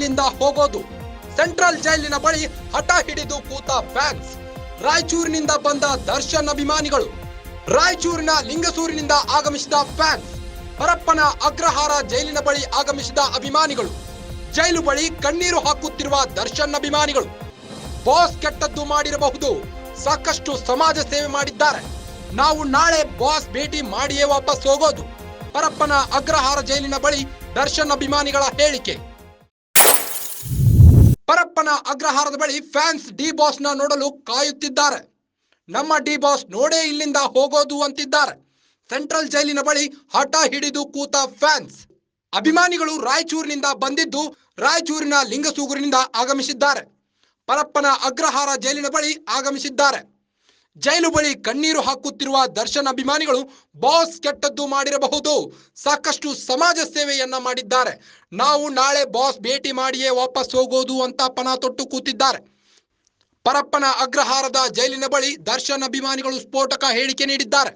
ಇಲ್ಲಿಂದ ಹೋಗೋದು. ಸೆಂಟ್ರಲ್ ಜೈಲಿನ ಬಳಿ ಹಠ ಹಿಡಿದು ಕೂತ ಫ್ಯಾನ್ಸ್. ರಾಯಚೂರಿನಿಂದ ಬಂದ ದರ್ಶನ್ ಅಭಿಮಾನಿಗಳು. ರಾಯಚೂರಿನ ಲಿಂಗಸೂರಿನಿಂದ ಆಗಮಿಸಿದ ಫ್ಯಾನ್ಸ್. ಪರಪ್ಪನ ಅಗ್ರಹಾರ ಜೈಲಿನ ಬಳಿ ಆಗಮಿಸಿದ ಅಭಿಮಾನಿಗಳು. ಜೈಲು ಬಳಿ ಕಣ್ಣೀರು ಹಾಕುತ್ತಿರುವ ದರ್ಶನ್ ಅಭಿಮಾನಿಗಳು. ಬಾಸ್ ಕೆಟ್ಟದ್ದು ಮಾಡಿರಬಹುದು, ಸಾಕಷ್ಟು ಸಮಾಜ ಸೇವೆ ಮಾಡಿದ್ದಾರೆ. ನಾವು ನಾಳೆ ಬಾಸ್ ಭೇಟಿ ಮಾಡಿಯೇ ವಾಪಸ್ ಹೋಗೋದು. ಪರಪ್ಪನ ಅಗ್ರಹಾರ ಜೈಲಿನ ಬಳಿ ದರ್ಶನ್ ಅಭಿಮಾನಿಗಳ ಹೇಳಿಕೆ. ಪರಪ್ಪನ ಅಗ್ರಹಾರದ ಬಳಿ ಫ್ಯಾನ್ಸ್ ಡಿ ಬಾಸ್ ನ ನೋಡಲು ಕಾಯುತ್ತಿದ್ದಾರೆ. ನಮ್ಮ ಡಿ ಬಾಸ್ ನೋಡೇ ಇಲ್ಲಿಂದ ಹೋಗೋದು ಅಂತಿದ್ದಾರೆ. ಸೆಂಟ್ರಲ್ ಜೈಲಿನ ಬಳಿ ಹಠ ಹಿಡಿದು ಕೂತ ಫ್ಯಾನ್ಸ್. ಅಭಿಮಾನಿಗಳು ರಾಯಚೂರಿನಿಂದ ಬಂದಿದ್ದು ರಾಯಚೂರಿನ ಲಿಂಗಸೂರಿನಿಂದ ಆಗಮಿಸಿದ್ದಾರೆ. ಪರಪ್ಪನ ಅಗ್ರಹಾರ ಜೈಲಿನ ಬಳಿ ಆಗಮಿಸಿದ್ದಾರೆ. ಜೈಲು ಬಳಿ ಕಣ್ಣೀರು ಹಾಕುತ್ತಿರುವ ದರ್ಶನ್ ಅಭಿಮಾನಿಗಳು ಬಾಸ್ ಕೆಟ್ಟದ್ದು ಮಾಡಿರಬಹುದು, ಸಾಕಷ್ಟು ಸಮಾಜ ಸೇವೆಯನ್ನ ಮಾಡಿದ್ದಾರೆ. ನಾವು ನಾಳೆ ಬಾಸ್ ಭೇಟಿ ಮಾಡಿಯೇ ವಾಪಸ್ ಹೋಗೋದು ಅಂತ ಪಣ ತೊಟ್ಟು ಕೂತಿದ್ದಾರೆ. ಪರಪ್ಪನ ಅಗ್ರಹಾರದ ಜೈಲಿನ ಬಳಿ ದರ್ಶನ್ ಅಭಿಮಾನಿಗಳು ಸ್ಫೋಟಕ ಹೇಳಿಕೆ ನೀಡಿದ್ದಾರೆ.